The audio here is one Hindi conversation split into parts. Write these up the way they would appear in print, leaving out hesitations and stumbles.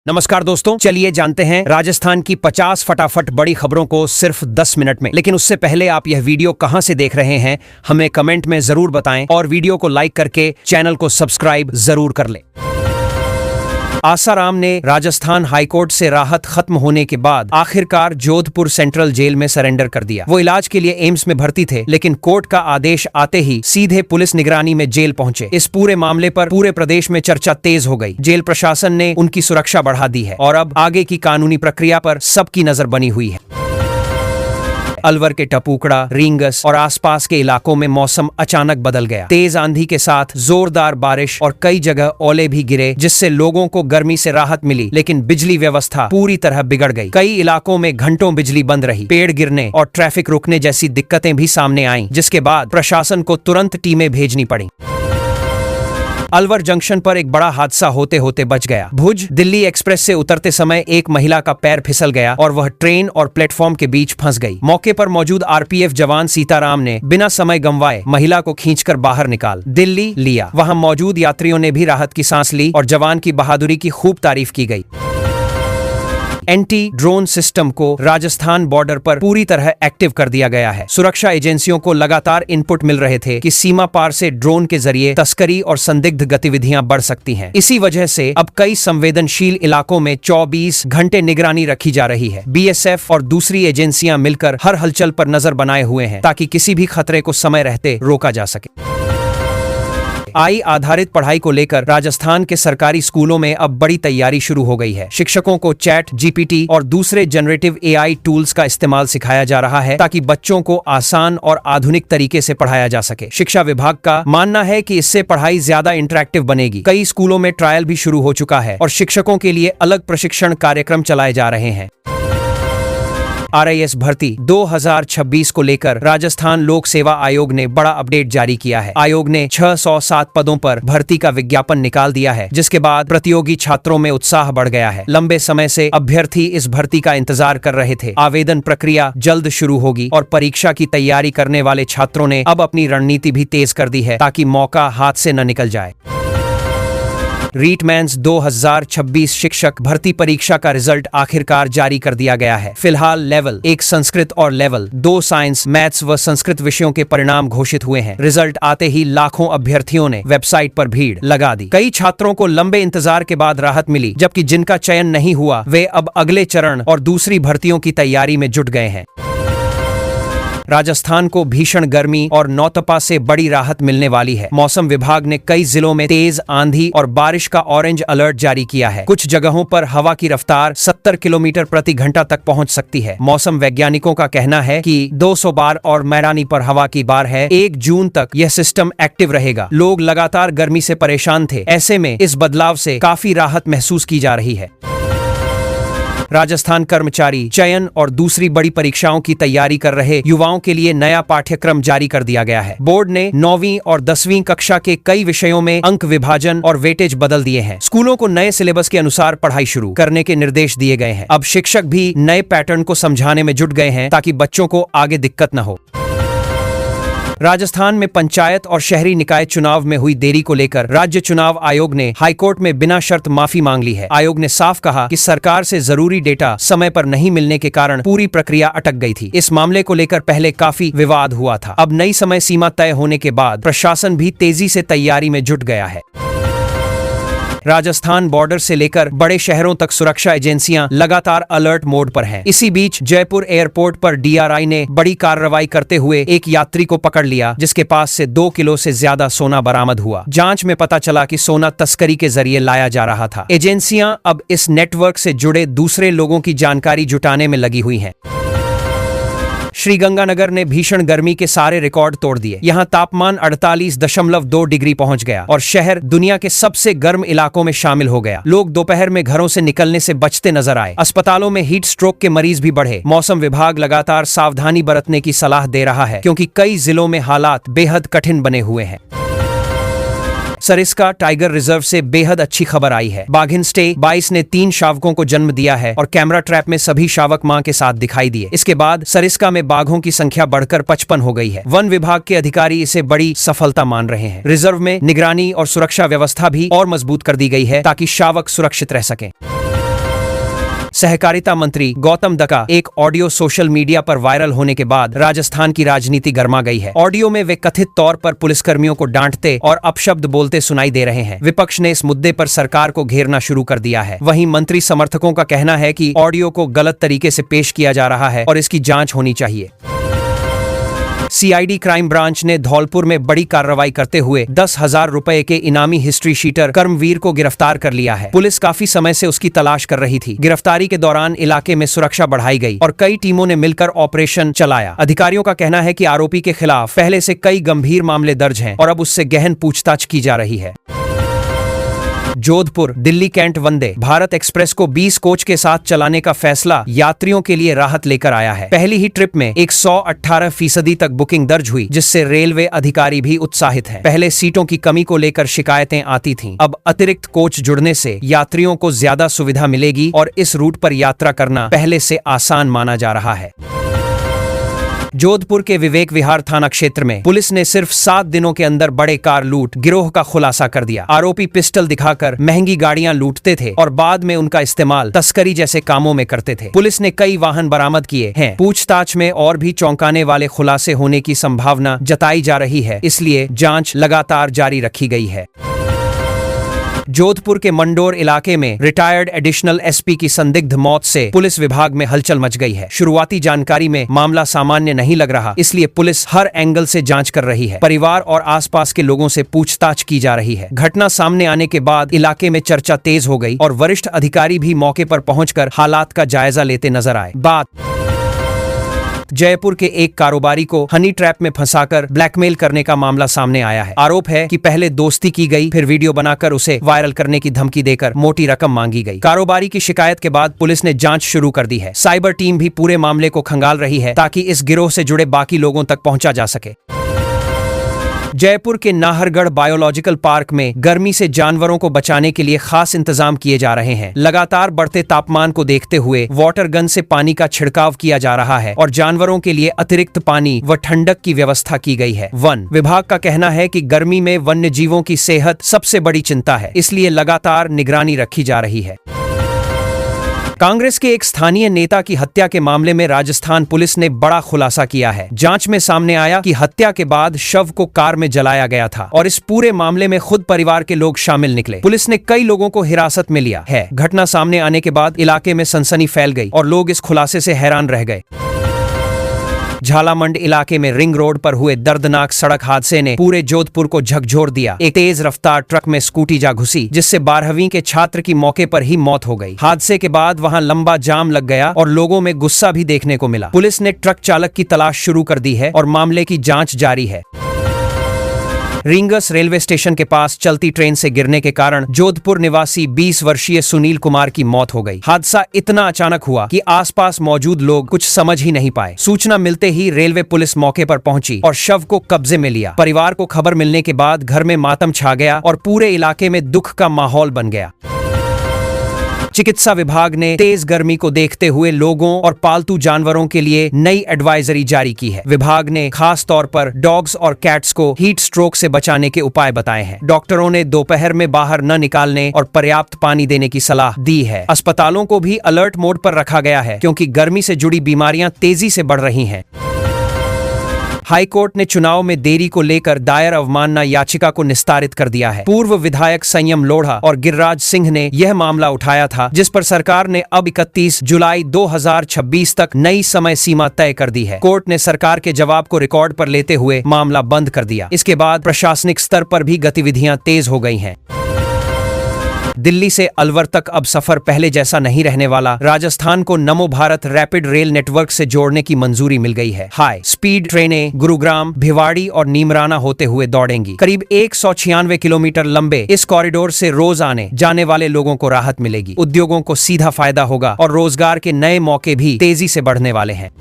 नमस्कार दोस्तों, चलिए जानते हैं राजस्थान की 50 फटाफट बड़ी खबरों को सिर्फ 10 मिनट में। लेकिन उससे पहले आप यह वीडियो कहां से देख रहे हैं हमें कमेंट में जरूर बताएं और वीडियो को लाइक करके चैनल को सब्सक्राइब जरूर कर लें। आसाराम ने राजस्थान हाईकोर्ट से राहत खत्म होने के बाद आखिरकार जोधपुर सेंट्रल जेल में सरेंडर कर दिया। वो इलाज के लिए एम्स में भर्ती थे, लेकिन कोर्ट का आदेश आते ही सीधे पुलिस निगरानी में जेल पहुंचे। इस पूरे मामले पर पूरे प्रदेश में चर्चा तेज हो गई। जेल प्रशासन ने उनकी सुरक्षा बढ़ा दी है और अब आगे की कानूनी प्रक्रिया पर सबकी नजर बनी हुई है। अलवर के टपूकड़ा, रींगस और आसपास के इलाकों में मौसम अचानक बदल गया। तेज आंधी के साथ जोरदार बारिश और कई जगह ओले भी गिरे, जिससे लोगों को गर्मी से राहत मिली, लेकिन बिजली व्यवस्था पूरी तरह बिगड़ गई। कई इलाकों में घंटों बिजली बंद रही, पेड़ गिरने और ट्रैफिक रुकने जैसी दिक्कतें भी सामने आईं, जिसके बाद प्रशासन को तुरंत टीमें भेजनी पड़ी। अलवर जंक्शन पर एक बड़ा हादसा होते होते बच गया। भुज दिल्ली एक्सप्रेस से उतरते समय एक महिला का पैर फिसल गया और वह ट्रेन और प्लेटफॉर्म के बीच फंस गई। मौके पर मौजूद आरपीएफ जवान सीताराम ने बिना समय गंवाए महिला को खींचकर बाहर निकाल दिल्ली लिया। वहां मौजूद यात्रियों ने भी राहत की सांस ली और जवान की बहादुरी की खूब तारीफ की गई। एंटी ड्रोन सिस्टम को राजस्थान बॉर्डर पर पूरी तरह एक्टिव कर दिया गया है। सुरक्षा एजेंसियों को लगातार इनपुट मिल रहे थे कि सीमा पार से ड्रोन के जरिए तस्करी और संदिग्ध गतिविधियां बढ़ सकती हैं। इसी वजह से अब कई संवेदनशील इलाकों में 24 घंटे निगरानी रखी जा रही है। बीएसएफ और दूसरी एजेंसियां मिलकर हर हलचल पर नजर बनाए हुए हैं, ताकि किसी भी खतरे को समय रहते रोका जा सके। AI आधारित पढ़ाई को लेकर राजस्थान के सरकारी स्कूलों में अब बड़ी तैयारी शुरू हो गई है। शिक्षकों को चैट जीपीटी और दूसरे जनरेटिव AI टूल्स का इस्तेमाल सिखाया जा रहा है, ताकि बच्चों को आसान और आधुनिक तरीके से पढ़ाया जा सके। शिक्षा विभाग का मानना है कि इससे पढ़ाई ज्यादा इंटरैक्टिव बनेगी। कई स्कूलों में ट्रायल भी शुरू हो चुका है और शिक्षकों के लिए अलग प्रशिक्षण कार्यक्रम चलाए जा रहे हैं। RIS भर्ती 2026 को लेकर राजस्थान लोक सेवा आयोग ने बड़ा अपडेट जारी किया है। आयोग ने 607 पदों पर भर्ती का विज्ञापन निकाल दिया है, जिसके बाद प्रतियोगी छात्रों में उत्साह बढ़ गया है। लंबे समय से अभ्यर्थी इस भर्ती का इंतजार कर रहे थे। आवेदन प्रक्रिया जल्द शुरू होगी और परीक्षा की तैयारी करने वाले छात्रों ने अब अपनी रणनीति भी तेज कर दी है, ताकि मौका हाथ से न निकल जाए। रीटमैन्स 2026 शिक्षक भर्ती परीक्षा का रिजल्ट आखिरकार जारी कर दिया गया है। फिलहाल लेवल 1 संस्कृत और लेवल 2 साइंस, मैथ्स व संस्कृत विषयों के परिणाम घोषित हुए हैं। रिजल्ट आते ही लाखों अभ्यर्थियों ने वेबसाइट पर भीड़ लगा दी। कई छात्रों को लंबे इंतजार के बाद राहत मिली, जबकि जिनका चयन नहीं हुआ वे अब अगले चरण और दूसरी भर्तियों की तैयारी में जुट गए हैं। राजस्थान को भीषण गर्मी और नौतपा से बड़ी राहत मिलने वाली है। मौसम विभाग ने कई जिलों में तेज आंधी और बारिश का ऑरेंज अलर्ट जारी किया है। कुछ जगहों पर हवा की रफ्तार 70 किलोमीटर प्रति घंटा तक पहुंच सकती है। मौसम वैज्ञानिकों का कहना है कि 200 बार और मैदानी पर हवा की बार है। 1 जून तक यह सिस्टम एक्टिव रहेगा। लोग लगातार गर्मी से परेशान थे, ऐसे में इस बदलाव से काफी राहत महसूस की जा रही है। राजस्थान कर्मचारी चयन और दूसरी बड़ी परीक्षाओं की तैयारी कर रहे युवाओं के लिए नया पाठ्यक्रम जारी कर दिया गया है। बोर्ड ने 9वीं और 10वीं कक्षा के कई विषयों में अंक विभाजन और वेटेज बदल दिए हैं। स्कूलों को नए सिलेबस के अनुसार पढ़ाई शुरू करने के निर्देश दिए गए हैं। अब शिक्षक भी नए पैटर्न को समझाने में जुट गए हैं, ताकि बच्चों को आगे दिक्कत न हो। राजस्थान में पंचायत और शहरी निकाय चुनाव में हुई देरी को लेकर राज्य चुनाव आयोग ने हाईकोर्ट में बिना शर्त माफी मांग ली है। आयोग ने साफ कहा कि सरकार से जरूरी डेटा समय पर नहीं मिलने के कारण पूरी प्रक्रिया अटक गई थी। इस मामले को लेकर पहले काफी विवाद हुआ था। अब नई समय सीमा तय होने के बाद प्रशासन भी तेजी से तैयारी में जुट गया है। राजस्थान बॉर्डर से लेकर बड़े शहरों तक सुरक्षा एजेंसियां लगातार अलर्ट मोड पर हैं। इसी बीच जयपुर एयरपोर्ट पर DRI ने बड़ी कार्रवाई करते हुए एक यात्री को पकड़ लिया, जिसके पास से 2 किलो से ज्यादा सोना बरामद हुआ। जांच में पता चला कि सोना तस्करी के जरिए लाया जा रहा था। एजेंसियां अब इस नेटवर्क से जुड़े दूसरे लोगों की जानकारी जुटाने में लगी हुई हैं। श्रीगंगानगर ने भीषण गर्मी के सारे रिकॉर्ड तोड़ दिए। यहां तापमान 48.2 डिग्री पहुंच गया और शहर दुनिया के सबसे गर्म इलाकों में शामिल हो गया। लोग दोपहर में घरों से निकलने से बचते नजर आए। अस्पतालों में हीट स्ट्रोक के मरीज भी बढ़े। मौसम विभाग लगातार सावधानी बरतने की सलाह दे रहा है, क्योंकि कई जिलों में हालात बेहद कठिन बने हुए हैं। सरिस्का टाइगर रिजर्व से बेहद अच्छी खबर आई है। बाघिन स्टे 22 ने 3 शावकों को जन्म दिया है और कैमरा ट्रैप में सभी शावक मां के साथ दिखाई दिए। इसके बाद सरिस्का में बाघों की संख्या बढ़कर 55 हो गई है। वन विभाग के अधिकारी इसे बड़ी सफलता मान रहे हैं। रिजर्व में निगरानी और सुरक्षा व्यवस्था भी और मजबूत कर दी गई है, ताकि शावक सुरक्षित रह सकें। सहकारिता मंत्री गौतम दत्त का एक ऑडियो सोशल मीडिया पर वायरल होने के बाद राजस्थान की राजनीति गर्मा गई है। ऑडियो में वे कथित तौर पर पुलिसकर्मियों को डांटते और अपशब्द बोलते सुनाई दे रहे हैं। विपक्ष ने इस मुद्दे पर सरकार को घेरना शुरू कर दिया है। वहीं मंत्री समर्थकों का कहना है कि ऑडियो को गलत तरीके से पेश किया जा रहा है और इसकी जांच होनी चाहिए। सीआईडी क्राइम ब्रांच ने धौलपुर में बड़ी कार्रवाई करते हुए 10,000 रुपए के इनामी हिस्ट्री शीटर कर्मवीर को गिरफ्तार कर लिया है। पुलिस काफी समय से उसकी तलाश कर रही थी। गिरफ्तारी के दौरान इलाके में सुरक्षा बढ़ाई गई और कई टीमों ने मिलकर ऑपरेशन चलाया। अधिकारियों का कहना है कि आरोपी के खिलाफ पहले से कई गंभीर मामले दर्ज हैं और अब उससे गहन पूछताछ की जा रही है। जोधपुर दिल्ली कैंट वंदे भारत एक्सप्रेस को 20 कोच के साथ चलाने का फैसला यात्रियों के लिए राहत लेकर आया है। पहली ही ट्रिप में 118% तक बुकिंग दर्ज हुई, जिससे रेलवे अधिकारी भी उत्साहित हैं। पहले सीटों की कमी को लेकर शिकायतें आती थीं। अब अतिरिक्त कोच जुड़ने से यात्रियों को ज्यादा सुविधा मिलेगी और इस रूट पर यात्रा करना पहले से आसान माना जा रहा है। जोधपुर के विवेक विहार थाना क्षेत्र में पुलिस ने सिर्फ 7 दिनों के अंदर बड़े कार लूट गिरोह का खुलासा कर दिया। आरोपी पिस्टल दिखाकर महंगी गाड़ियां लूटते थे और बाद में उनका इस्तेमाल तस्करी जैसे कामों में करते थे। पुलिस ने कई वाहन बरामद किए हैं। पूछताछ में और भी चौंकाने वाले खुलासे होने की संभावना जताई जा रही है, इसलिए जांच लगातार जारी रखी गई है। जोधपुर के मंडोर इलाके में रिटायर्ड एडिशनल एसपी की संदिग्ध मौत से पुलिस विभाग में हलचल मच गई है। शुरुआती जानकारी में मामला सामान्य नहीं लग रहा, इसलिए पुलिस हर एंगल से जांच कर रही है। परिवार और आसपास के लोगों से पूछताछ की जा रही है। घटना सामने आने के बाद इलाके में चर्चा तेज हो गई और वरिष्ठ अधिकारी भी मौके पर पहुंचकर हालात का जायजा लेते नजर आए। जयपुर के एक कारोबारी को हनी ट्रैप में फंसाकर ब्लैकमेल करने का मामला सामने आया है। आरोप है कि पहले दोस्ती की गई, फिर वीडियो बनाकर उसे वायरल करने की धमकी देकर मोटी रकम मांगी गई। कारोबारी की शिकायत के बाद पुलिस ने जांच शुरू कर दी है। साइबर टीम भी पूरे मामले को खंगाल रही है ताकि इस गिरोह से जुड़े बाकी लोगों तक पहुंचा जा सके। जयपुर के नाहरगढ़ बायोलॉजिकल पार्क में गर्मी से जानवरों को बचाने के लिए खास इंतजाम किए जा रहे हैं। लगातार बढ़ते तापमान को देखते हुए वाटर गन से पानी का छिड़काव किया जा रहा है और जानवरों के लिए अतिरिक्त पानी व ठंडक की व्यवस्था की गई है। वन विभाग का कहना है कि गर्मी में वन्य जीवों की सेहत सबसे बड़ी चिंता है, इसलिए लगातार निगरानी रखी जा रही है। कांग्रेस के एक स्थानीय नेता की हत्या के मामले में राजस्थान पुलिस ने बड़ा खुलासा किया है। जांच में सामने आया कि हत्या के बाद शव को कार में जलाया गया था और इस पूरे मामले में खुद परिवार के लोग शामिल निकले। पुलिस ने कई लोगों को हिरासत में लिया है। घटना सामने आने के बाद इलाके में सनसनी फैल गई और लोग इस खुलासे से हैरान रह गए। झालामंड इलाके में रिंग रोड पर हुए दर्दनाक सड़क हादसे ने पूरे जोधपुर को झकझोर दिया। एक तेज रफ्तार ट्रक में स्कूटी जा घुसी, जिससे 12वीं के छात्र की मौके पर ही मौत हो गई। हादसे के बाद वहां लंबा जाम लग गया और लोगों में गुस्सा भी देखने को मिला। पुलिस ने ट्रक चालक की तलाश शुरू कर दी है और मामले की जांच जारी है। रिंगस रेलवे स्टेशन के पास चलती ट्रेन से गिरने के कारण जोधपुर निवासी 20 वर्षीय सुनील कुमार की मौत हो गई। हादसा इतना अचानक हुआ कि आसपास मौजूद लोग कुछ समझ ही नहीं पाए। सूचना मिलते ही रेलवे पुलिस मौके पर पहुंची और शव को कब्जे में लिया। परिवार को खबर मिलने के बाद घर में मातम छा गया और पूरे इलाके में दुख का माहौल बन गया। चिकित्सा विभाग ने तेज गर्मी को देखते हुए लोगों और पालतू जानवरों के लिए नई एडवाइजरी जारी की है। विभाग ने खास तौर पर डॉग्स और कैट्स को हीट स्ट्रोक से बचाने के उपाय बताए हैं। डॉक्टरों ने दोपहर में बाहर न निकालने और पर्याप्त पानी देने की सलाह दी है। अस्पतालों को भी अलर्ट मोड पर रखा गया है क्योंकि गर्मी से जुड़ी बीमारियां तेजी से बढ़ रही हैं। हाईकोर्ट ने चुनाव में देरी को लेकर दायर अवमानना याचिका को निस्तारित कर दिया है। पूर्व विधायक संयम लोढ़ा और गिरिराज सिंह ने यह मामला उठाया था, जिस पर सरकार ने अब 31 जुलाई 2026 तक नई समय सीमा तय कर दी है। कोर्ट ने सरकार के जवाब को रिकॉर्ड पर लेते हुए मामला बंद कर दिया। इसके बाद प्रशासनिक स्तर पर भी गतिविधियां तेज हो गई हैं। दिल्ली से अलवर तक अब सफर पहले जैसा नहीं रहने वाला। राजस्थान को नमो भारत रैपिड रेल नेटवर्क से जोड़ने की मंजूरी मिल गई है। हाई स्पीड ट्रेनें गुरुग्राम, भिवाड़ी और नीमराना होते हुए दौड़ेंगी। करीब 196 किलोमीटर लंबे इस कॉरिडोर से रोज आने जाने वाले लोगों को राहत मिलेगी। उद्योगों को सीधा फायदा होगा और रोजगार के नए मौके भी तेजी से बढ़ने वाले हैं।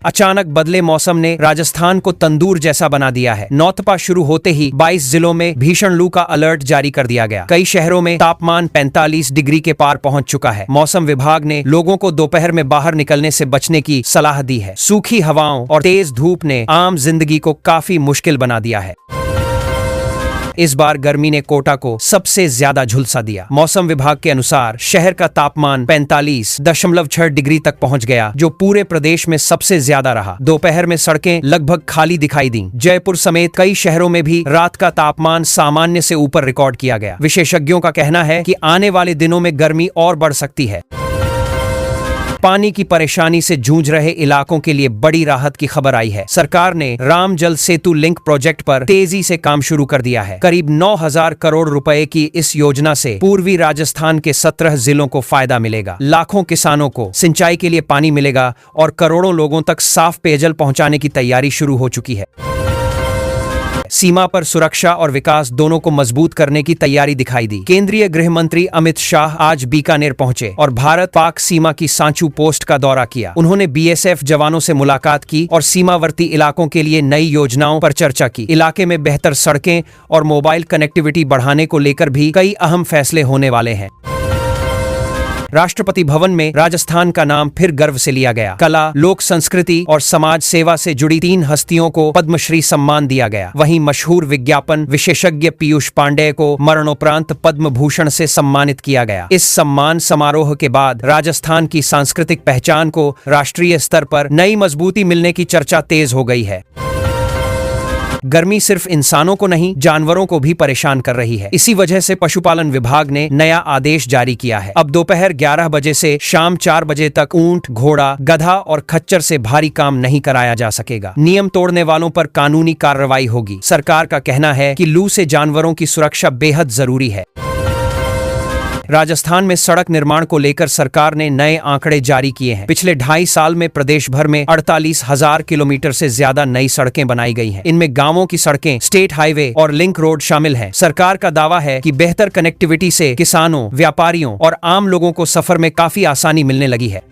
अचानक बदले मौसम ने राजस्थान को तंदूर जैसा बना दिया है। नौतपा शुरू होते ही 22 जिलों में भीषण लू का अलर्ट जारी कर दिया गया। कई शहरों में तापमान 45 डिग्री के पार पहुंच चुका है। मौसम विभाग ने लोगों को दोपहर में बाहर निकलने से बचने की सलाह दी है। सूखी हवाओं और तेज धूप ने आम जिंदगी को काफी मुश्किल बना दिया है। इस बार गर्मी ने कोटा को सबसे ज्यादा झुलसा दिया। मौसम विभाग के अनुसार शहर का तापमान 45.6 डिग्री तक पहुंच गया, जो पूरे प्रदेश में सबसे ज्यादा रहा। दोपहर में सड़कें लगभग खाली दिखाई दी। जयपुर समेत कई शहरों में भी रात का तापमान सामान्य से ऊपर रिकॉर्ड किया गया। विशेषज्ञों का कहना है कि आने वाले दिनों में गर्मी और बढ़ सकती है। पानी की परेशानी से जूझ रहे इलाकों के लिए बड़ी राहत की खबर आई है। सरकार ने राम जल सेतु लिंक प्रोजेक्ट पर तेजी से काम शुरू कर दिया है। करीब 9,000 करोड़ रुपए की इस योजना से पूर्वी राजस्थान के 17 जिलों को फायदा मिलेगा। लाखों किसानों को सिंचाई के लिए पानी मिलेगा और करोड़ों लोगों तक साफ पेयजल पहुंचाने की तैयारी शुरू हो चुकी है। सीमा पर सुरक्षा और विकास दोनों को मजबूत करने की तैयारी दिखाई दी। केंद्रीय गृह मंत्री अमित शाह आज बीकानेर पहुंचे और भारत पाक सीमा की सांचू पोस्ट का दौरा किया। उन्होंने बीएसएफ जवानों से मुलाकात की और सीमावर्ती इलाकों के लिए नई योजनाओं पर चर्चा की। इलाके में बेहतर सड़कें और मोबाइल कनेक्टिविटी बढ़ाने को लेकर भी कई अहम फैसले होने वाले हैं। राष्ट्रपति भवन में राजस्थान का नाम फिर गर्व से लिया गया। कला, लोक संस्कृति और समाज सेवा से जुड़ी 3 हस्तियों को पद्मश्री सम्मान दिया गया। वहीं मशहूर विज्ञापन विशेषज्ञ पीयूष पांडेय को मरणोपरांत पद्म भूषण से सम्मानित किया गया। इस सम्मान समारोह के बाद राजस्थान की सांस्कृतिक पहचान को राष्ट्रीय स्तर पर नई मजबूती मिलने की चर्चा तेज हो गई है। गर्मी सिर्फ इंसानों को नहीं, जानवरों को भी परेशान कर रही है। इसी वजह से पशुपालन विभाग ने नया आदेश जारी किया है। अब दोपहर 11 बजे से शाम 4 बजे तक ऊंट, घोड़ा, गधा और खच्चर से भारी काम नहीं कराया जा सकेगा। नियम तोड़ने वालों पर कानूनी कार्रवाई होगी। सरकार का कहना है कि लू से जानवरों की सुरक्षा बेहद जरूरी है। राजस्थान में सड़क निर्माण को लेकर सरकार ने नए आंकड़े जारी किए हैं। पिछले 2.5 साल में प्रदेश भर में 48,000 किलोमीटर से ज्यादा नई सड़कें बनाई गई हैं। इनमें गांवों की सड़कें, स्टेट हाईवे और लिंक रोड शामिल हैं। सरकार का दावा है कि बेहतर कनेक्टिविटी से किसानों, व्यापारियों और आम लोगों को सफर में काफी आसानी मिलने लगी है।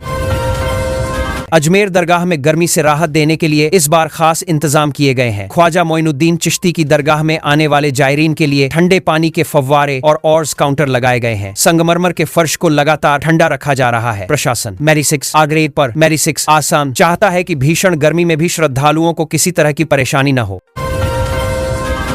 अजमेर दरगाह में गर्मी से राहत देने के लिए इस बार खास इंतजाम किए गए हैं। ख्वाजा मोइनुद्दीन चिश्ती की दरगाह में आने वाले जायरीन के लिए ठंडे पानी के फव्वारे और ऑर्स काउंटर लगाए गए हैं। संगमरमर के फर्श को लगातार ठंडा रखा जा रहा है। प्रशासन मैरी6 आग्रेड पर मैरी6 आसाम चाहता है कि भीषण गर्मी में भी श्रद्धालुओं को किसी तरह की परेशानी न हो।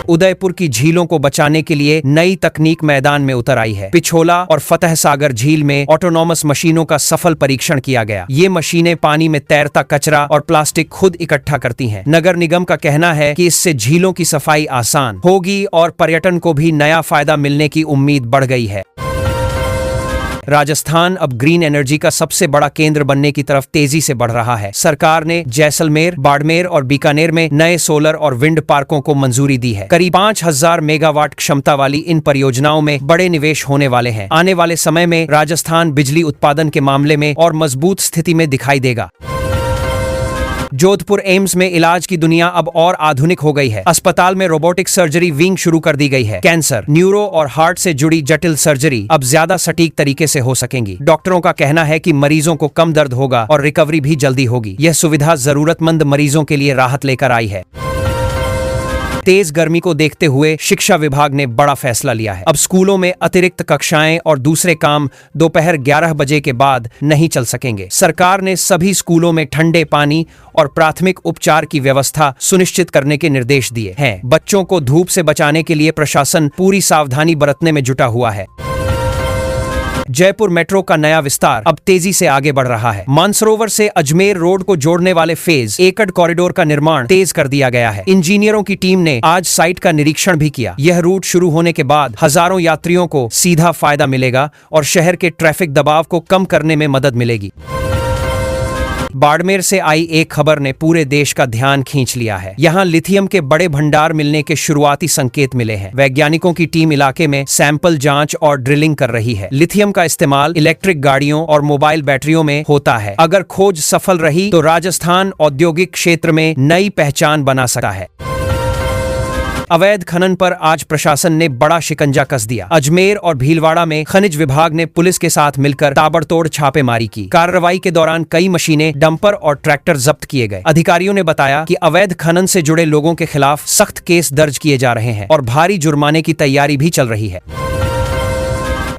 उदयपुर की झीलों को बचाने के लिए नई तकनीक मैदान में उतर आई है। पिछोला और फतेह सागर झील में ऑटोनॉमस मशीनों का सफल परीक्षण किया गया। ये मशीनें पानी में तैरता कचरा और प्लास्टिक खुद इकट्ठा करती हैं। नगर निगम का कहना है कि इससे झीलों की सफाई आसान होगी और पर्यटन को भी नया फायदा मिलने की उम्मीद बढ़ गई है। राजस्थान अब ग्रीन एनर्जी का सबसे बड़ा केंद्र बनने की तरफ तेजी से बढ़ रहा है। सरकार ने जैसलमेर, बाड़मेर और बीकानेर में नए सोलर और विंड पार्कों को मंजूरी दी है। करीब 5,000 मेगावाट क्षमता वाली इन परियोजनाओं में बड़े निवेश होने वाले हैं। आने वाले समय में राजस्थान बिजली उत्पादन के मामले में और मजबूत स्थिति में दिखाई देगा। जोधपुर एम्स में इलाज की दुनिया अब और आधुनिक हो गई है। अस्पताल में रोबोटिक सर्जरी विंग शुरू कर दी गई है। कैंसर, न्यूरो और हार्ट से जुड़ी जटिल सर्जरी अब ज्यादा सटीक तरीके से हो सकेंगी। डॉक्टरों का कहना है कि मरीजों को कम दर्द होगा और रिकवरी भी जल्दी होगी। यह सुविधा जरूरतमंद मरीजों के लिए राहत लेकर आई है। तेज गर्मी को देखते हुए शिक्षा विभाग ने बड़ा फैसला लिया है। अब स्कूलों में अतिरिक्त कक्षाएं और दूसरे काम दोपहर 11 बजे के बाद नहीं चल सकेंगे। सरकार ने सभी स्कूलों में ठंडे पानी और प्राथमिक उपचार की व्यवस्था सुनिश्चित करने के निर्देश दिए हैं। बच्चों को धूप से बचाने के लिए प्रशासन पूरी सावधानी बरतने में जुटा हुआ है। जयपुर मेट्रो का नया विस्तार अब तेजी से आगे बढ़ रहा है। मानसरोवर से अजमेर रोड को जोड़ने वाले फेज एकड़ कॉरिडोर का निर्माण तेज कर दिया गया है। इंजीनियरों की टीम ने आज साइट का निरीक्षण भी किया। यह रूट शुरू होने के बाद हजारों यात्रियों को सीधा फायदा मिलेगा और शहर के ट्रैफिक दबाव को कम करने में मदद मिलेगी। बाड़मेर से आई एक खबर ने पूरे देश का ध्यान खींच लिया है। यहाँ लिथियम के बड़े भंडार मिलने के शुरुआती संकेत मिले हैं। वैज्ञानिकों की टीम इलाके में सैंपल जांच और ड्रिलिंग कर रही है। लिथियम का इस्तेमाल इलेक्ट्रिक गाड़ियों और मोबाइल बैटरियों में होता है। अगर खोज सफल रही तो राजस्थान औद्योगिक क्षेत्र में नई पहचान बना सकता है। अवैध खनन पर आज प्रशासन ने बड़ा शिकंजा कस दिया। अजमेर और भीलवाड़ा में खनिज विभाग ने पुलिस के साथ मिलकर ताबड़तोड़ छापेमारी की। कार्रवाई के दौरान कई मशीनें, डंपर और ट्रैक्टर जब्त किए गए। अधिकारियों ने बताया कि अवैध खनन से जुड़े लोगों के खिलाफ सख्त केस दर्ज किए जा रहे हैं और भारी जुर्माने की तैयारी भी चल रही है।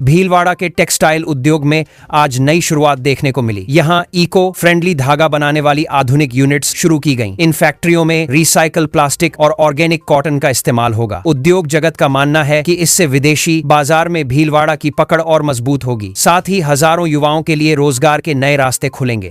भीलवाड़ा के टेक्सटाइल उद्योग में आज नई शुरुआत देखने को मिली। यहाँ इको फ्रेंडली धागा बनाने वाली आधुनिक यूनिट्स शुरू की गईं। इन फैक्ट्रियों में रिसाइकल प्लास्टिक और ऑर्गेनिक कॉटन का इस्तेमाल होगा। उद्योग जगत का मानना है कि इससे विदेशी बाजार में भीलवाड़ा की पकड़ और मजबूत होगी। साथ ही हजारों युवाओं के लिए रोजगार के नए रास्ते खुलेंगे।